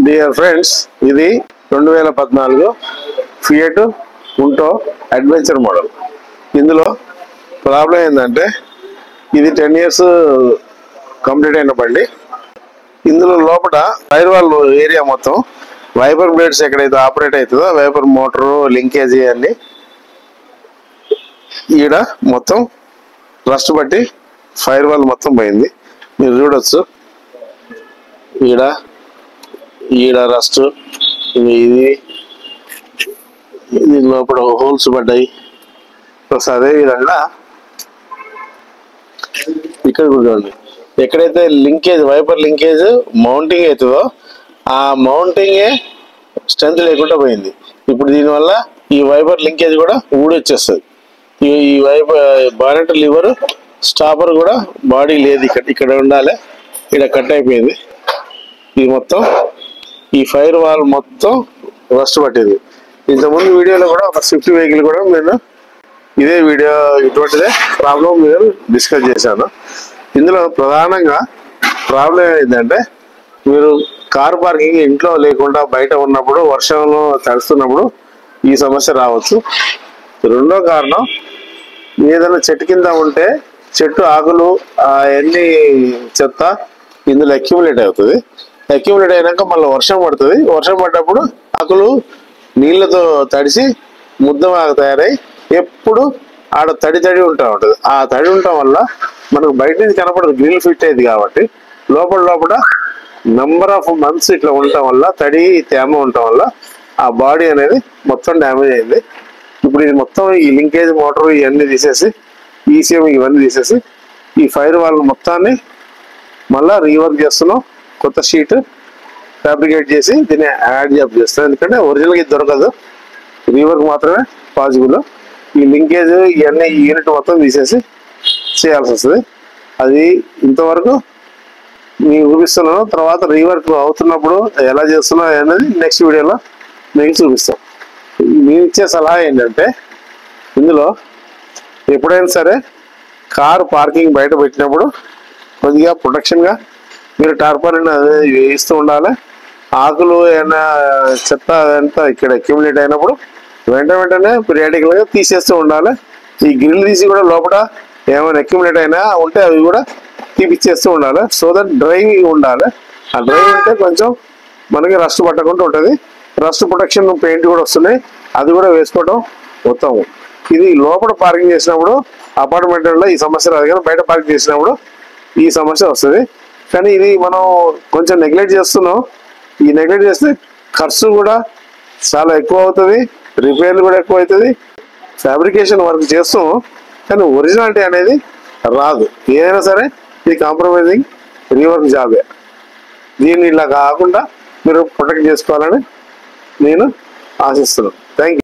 Dear friends, ఇది 2014 fiat ఉంటో adventure model. ఇందులో problem ఏంటంటే ఇది 10 years కంప్లీట్ అయిన బండి. ఇందులో లోపల ఫైర్ వాల్ ఏరియా మొత్తం వైపర్ బ్లేడ్స్ ఎక్కడైతే ఆపరేట్ అవుతుందో వైపర్ మోటారు లింకేజ్ అన్ని ఈడ మొత్తం రస్ట్ బట్టి ఫైర్ వాల్ మొత్తం పోయింది. మీరు చూడొచ్చు, ఈడ రస్ట్, ఇది లోపల హోల్స్ పడ్డాయి. ప్లస్ అదే విధంగా ఇక్కడ కూడా చూడండి, ఎక్కడైతే లింకేజ్ వైపర్ లింకేజ్ మౌంటింగ్ అవుతుందో ఆ మౌంటింగే స్ట్రెంత్ లేకుండా పోయింది. ఇప్పుడు దీనివల్ల ఈ వైపర్ లింకేజ్ కూడా ఊడొచ్చేస్తుంది. ఈ వైపర్ బానెట్ లివర్ స్టాపర్ కూడా బాడీ లేదు, ఇక్కడ ఉండాలి, ఇక్కడ కట్ అయిపోయింది. ఇది మొత్తం ఈ ఫైర్ వాల్ మొత్తం రస్ట్ పట్టింది. ఇంతకుముందు వీడియోలో కూడా ఒక స్విఫ్ట్ వెహికల్ కూడా నేను ఇదే వీడియో ఇటువంటిదే ప్రాబ్లం మీరు డిస్కస్ చేశాను. ఇందులో ప్రధానంగా ప్రాబ్లం ఏంటంటే మీరు కార్ పార్కింగ్ ఇంట్లో లేకుండా బయట ఉన్నప్పుడు వర్షంలో తడుస్తున్నప్పుడు ఈ సమస్య రావచ్చు. రెండో కారణం, ఏదైనా చెట్టు కింద ఉంటే చెట్టు ఆకులు అవన్నీ చెత్త ఇందులో అక్యుములేట్ అవుతుంది. అక్యుములేట్ అయినాక మళ్ళీ వర్షం పడుతుంది. వర్షం పడ్డప్పుడు ఆకులు నీళ్లతో తడిసి ముద్దలాగా తయారై ఎప్పుడు ఆడ తడి ఉంటా ఉంటుంది. ఆ తడి ఉండటం వల్ల మనకు బయట నుంచి కనపడదు, గ్రిల్ ఫిట్ అయింది కాబట్టి లోపల నెంబర్ ఆఫ్ మంత్స్ ఇట్లా ఉండటం వల్ల తడి తేమ ఉండటం వల్ల ఆ బాడీ అనేది మొత్తం డ్యామేజ్ అయింది. ఇప్పుడు ఇది మొత్తం ఈ లింకేజ్ మోటార్ ఇవన్నీ తీసేసి ఈసీఎం ఇవన్నీ తీసేసి ఈ ఫైర్ వాల్ మొత్తాన్ని మళ్ళీ రీవర్క్ చేస్తున్నాం. కొత్త షీట్ ఫ్యాబ్రికేట్ చేసి దీన్ని యాడ్ జాబ్ చేస్తాం. ఎందుకంటే ఒరిజినల్గా ఇది దొరకదు, రీవర్క్ మాత్రమే పాసిబుల్. ఈ లింకేజ్ ఇవన్నీ ఈ యూనిట్ మొత్తం తీసేసి చేయాల్సి వస్తుంది. అది ఇంతవరకు మీకు చూపిస్తున్నాను. తర్వాత రీవర్క్ అవుతున్నప్పుడు ఎలా చేస్తున్నా అనేది నెక్స్ట్ వీడియోలో మీకు చూపిస్తాం. నేను ఇచ్చే సలహా ఏంటంటే ఇందులో ఎప్పుడైనా సరే కారు పార్కింగ్ బయట పెట్టినప్పుడు కొద్దిగా ప్రొటెక్షన్గా మీరు టార్పాలిన్ వేయిస్తూ ఉండాలి. ఆకులు ఏమైనా చెత్త అదంతా ఇక్కడ అక్యుములేట్ అయినప్పుడు వెంటనే పీరియాడికల్గా తీసేస్తూ ఉండాలి. ఈ గ్రిల్ తీసి కూడా లోపల ఏమైనా అక్యుములేట్ అయినా ఉంటే అవి కూడా తీపిచ్చేస్తూ ఉండాలి. సో దట్ డ్రై ఉండాలి. ఆ డ్రై ఉంటే కొంచెం మనకి రస్ట్ పట్టకుండా ఉంటుంది. రస్ట్ ప్రొటెక్షన్ పెయింట్ కూడా వస్తున్నాయి, అది కూడా వేసుకోవడం మొత్తం. ఇది లోపల పార్కింగ్ చేసినప్పుడు అపార్ట్మెంట్లో ఈ సమస్య రాదు, కానీ బయట పార్కింగ్ చేసినప్పుడు ఈ సమస్య వస్తుంది. కానీ ఇది మనం కొంచెం నెగ్లెక్ట్ చేస్తున్నాం. ఈ నెగ్లెక్ట్ చేస్తే ఖర్చు కూడా చాలా ఎక్కువ అవుతుంది, రిపేర్లు కూడా ఎక్కువ అవుతుంది. ఫ్యాబ్రికేషన్ వర్క్ చేస్తాం కానీ ఒరిజినాలిటీ అనేది రాదు. ఏదైనా సరే ఇది కాంప్రమైజింగ్ రీవర్క్ జాబే. దీన్ని ఇలా కాకుండా మీరు ప్రొటెక్ట్ చేసుకోవాలని నేను ఆశిస్తున్నాను. Thank you.